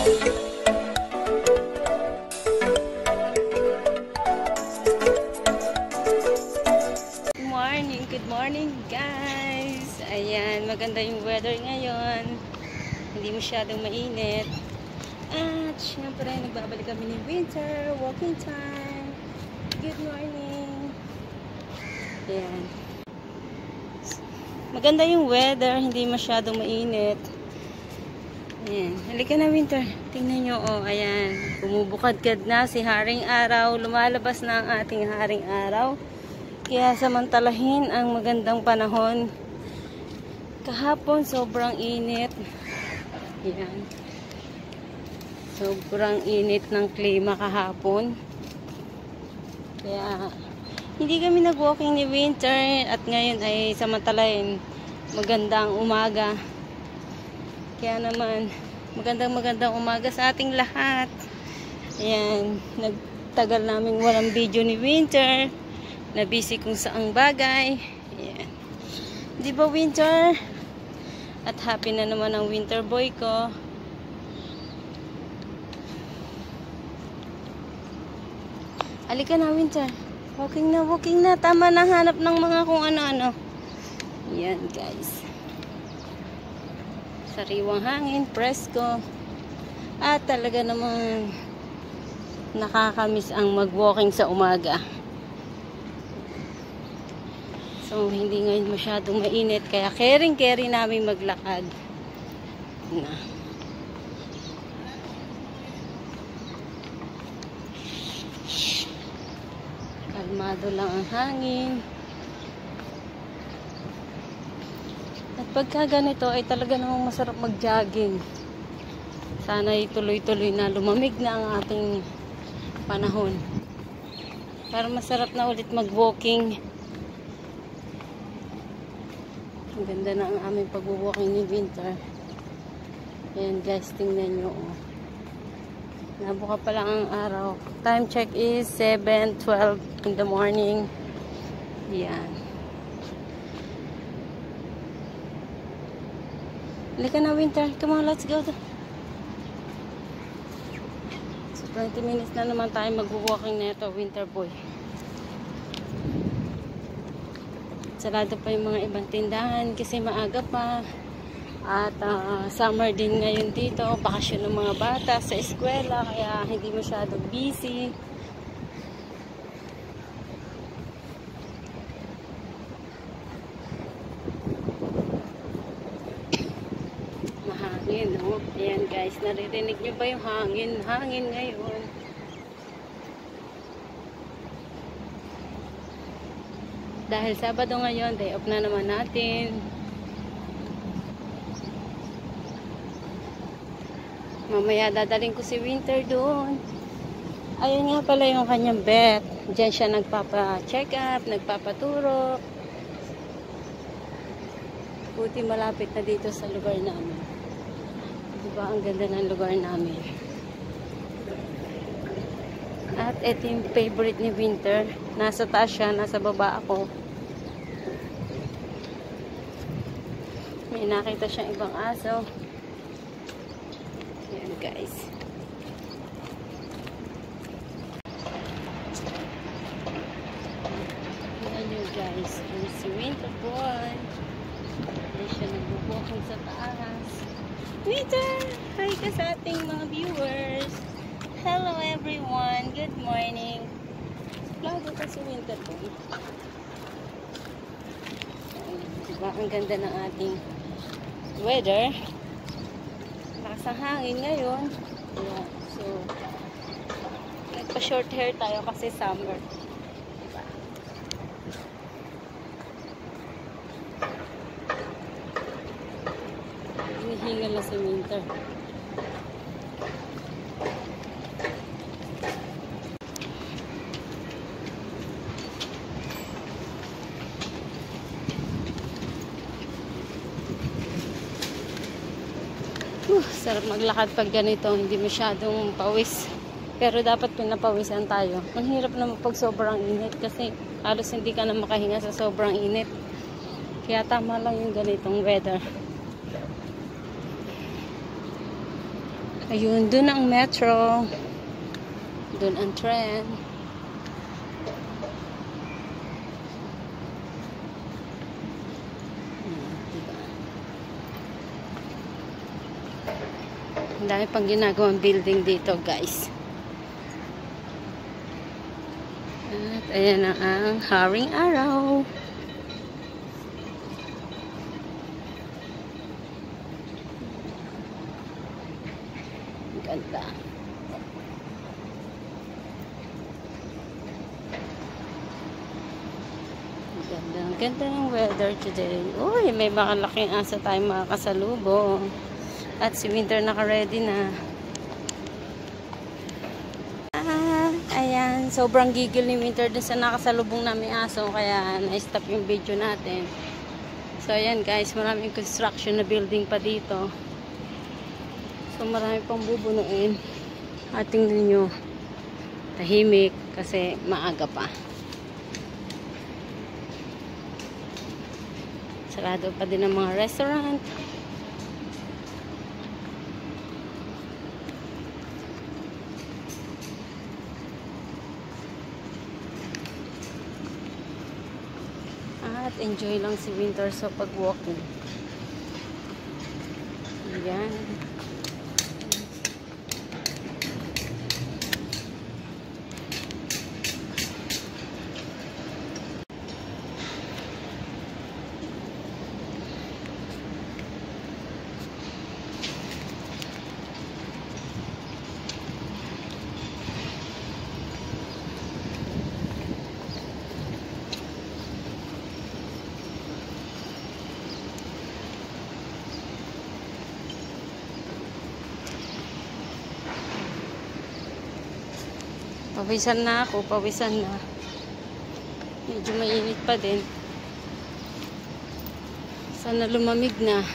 Good morning guys. Ayan, maganda yung weather ngayon. Hindi masyadong mainit. At syempre, nagbabalik kami ni winter walking time. Good morning. Ayan. Maganda yung weather, hindi masyadong mainit. Ayan, halika na winter. Tingnan nyo, oh, ayan. Bumubukadkad na si Haring Araw. Lumalabas na ang ating Haring Araw. Kaya samantalahin ang magandang panahon. Kahapon sobrang init. Ayan. Sobrang init ng klima kahapon. Kaya hindi kami nag-walking ni winter at ngayon ay samantalahin magandang umaga. Kaya naman magandang umaga sa ating lahat. Ayan, nagtagal namin walang video ni winter. Na busy kung saang bagay. Ayan. Di ba winter? At happy na naman ang winter boy ko. Halika na winter. Walking na. Tama na hanap ng mga kung ano-ano. Ayan guys. Sariwang hangin, presko. At talaga namang nakakamiss ang mag-walking sa umaga. So, hindi ngayon masyadong mainit. Kaya carry namin maglakad. Na. Kalmado lang ang hangin. At pagka ganito ay talaga namang masarap mag-jogging. Sana ay tuloy-tuloy na lumamig na ang ating panahon. Para masarap na ulit mag-walking. Ang ganda na ang aming pag-walking ni winter. Ayan guys, tingnan nyo. Oh. Nabuka pa lang ang araw. Time check is 7:12 in the morning. Ayan. Halika na winter. Come on, let's go. So 20 minutes na naman tayo mag-walking na ito, winter boy. Sarado pa yung mga ibang tindahan kasi maaga pa. At summer din ngayon dito. Bakasyon ng mga bata sa eskwela. Kaya hindi masyadong busy. Mahangin, no? Ayan guys, naririnig nyo ba yung hangin? Hangin ngayon. Dahil Sabado ngayon, day off na naman natin. Mamaya dadaling ko si winter doon. Ayun nga pala yung kanyang vet. Diyan siya nagpapa-check up, nagpapaturo. Buti malapit na dito sa lugar namin. Diba ang ganda ng lugar namin. At ito yung favorite ni winter. Nasa taas siya, nasa baba ako. May nakita siyang ibang aso. Ayan guys. Ayan yun guys. Ayan si winter boy. Ayan siya nagbubukong sa taas. Winter! Hi ka sa ating mga viewers. Hello everyone. Good morning. Plago ka si winter boy. Diba ang ganda ng ating weather. Lakas ang hangin ngayon. Yeah. So nagpa short hair tayo kasi summer. Diba? Hinihingal na si winter. Sarap maglakad pag ganito, hindi masyadong pawis. Pero dapat pinapawisan tayo. Ang hirap naman pag sobrang init kasi halos hindi ka na makahinga sa sobrang init. Kaya tama lang yung ganitong weather. Ayun, dun ang metro. Dun ang tren. Diba? Ang dami pang ginagawang building dito, guys. At ayan na ang Haring Araw. Ganda. Ganda ng weather today. Uy, may makalaking asa tayong mga kasalubong. At si Winter naka-ready na. Ayan, sobrang gigil ni Winter dun sa nakasalubong namin aso. Kaya na-stop yung video natin. So, ayan guys, maraming construction na building pa dito. So, marami pang bubunuin. At tingnan nyo, tahimik kasi maaga pa. Sarado pa din ang mga restaurant. At enjoy lang si Winter sa pag-walking. Ayan. Pawisan na ako, pawisan na. Medyo mainit pa din. Sana lumamig na.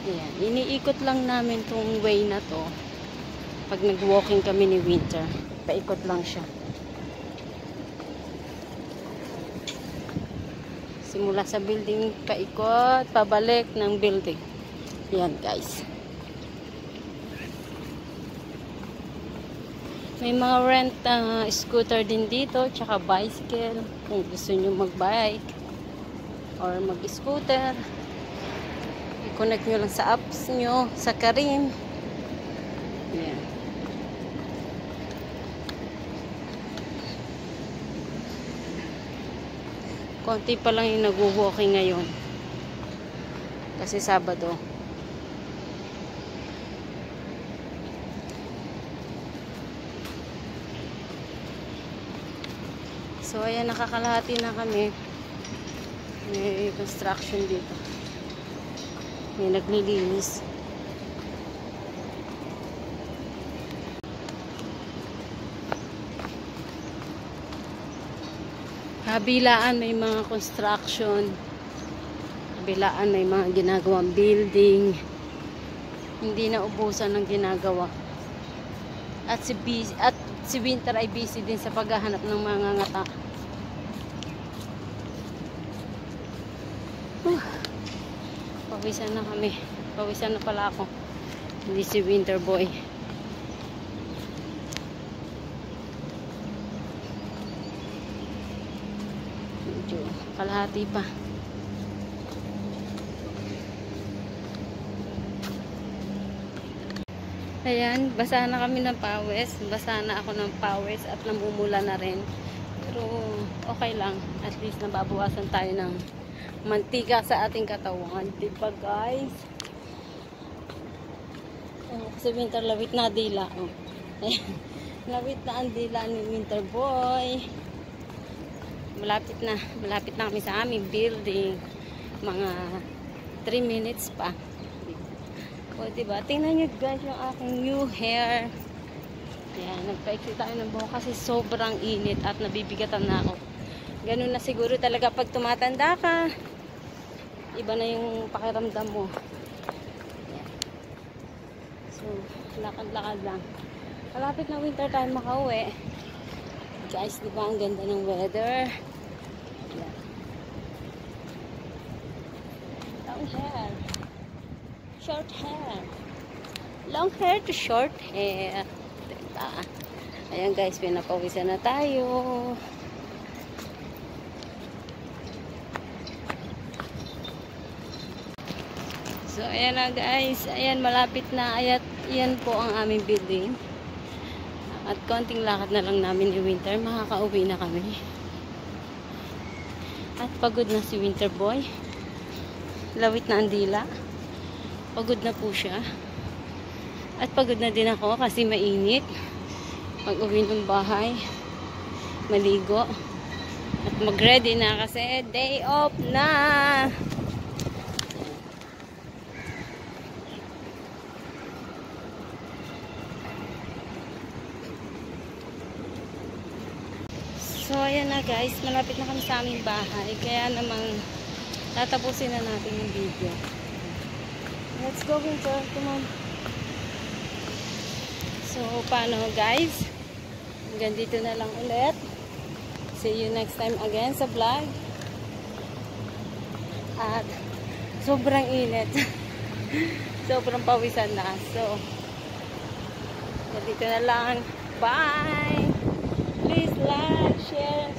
Ayan, iniikot lang namin tong way na to. Pag nag-walking kami ni Winter, paikot lang siya. Simula sa building, paikot, pabalik ng building. Ayan guys. May mga rent scooter din dito, tsaka bicycle. Kung gusto nyo mag-bike or mag-scooter, i-connect nyo lang sa apps nyo, sa Careem. Ayan. Konti pa lang yung nag-walking ngayon. Kasi Sabado. So, ayan, nakakalahati na kami. May construction dito. May naglilinis. Kabilaan may mga construction. Kabilaan may mga ginagawang building. Hindi na ubusan ng ginagawa. At si Winter ay busy din sa paghahanap ng mga ngata. Pawisan na kami. Pawisan na pala ako. Hindi si Winter boy. Medyo kalahati pa. Ayan, basa na kami ng pawis. Basa na ako ng pawis at namumula na rin. Pero okay lang. At least nababawasan tayo ng mantika sa ating katawan. Diba guys? Kasi Winter lawit na dila. Lawit na ang dila ni Winter boy. Malapit na kami sa aming building. Mga 3 minutes pa. O diba? Tingnan nyo guys yung aking new hair. Ayan, nagpaiksi tayo ng buhok kasi sobrang init at nabibigatan na ako. Ganun na siguro talaga pag tumatanda ka. Iba na yung pakiramdam mo. Ayan. So, lakad-lakad lang. Malapit na winter tayo makauwi. Guys, diba ang ganda ng weather? Ayan. long hair. Short hair. Long hair to short hair. Diba? Ayan guys, pinapawisan na tayo. So, ayan na guys. Ayan, malapit na. Ayan po ang aming building. At konting lakad na lang namin ni Winter. Makakauwi na kami. At pagod na si Winter Boy. Lawit na ang dila. Pagod na po siya. At pagod na din ako kasi mainit. Pag-uwi ng bahay. Maligo. At mag-ready na kasi day off na. So, ayan na guys. Malapit na kami sa aming bahay. Kaya namang tatapusin na natin yung video. Let's go, Winter. Come on. So, paano guys? Hanggang dito na lang ulit. See you next time again sa vlog. At sobrang init. Sobrang pawisan na. So, hanggang dito na lang. Bye! Please like, share,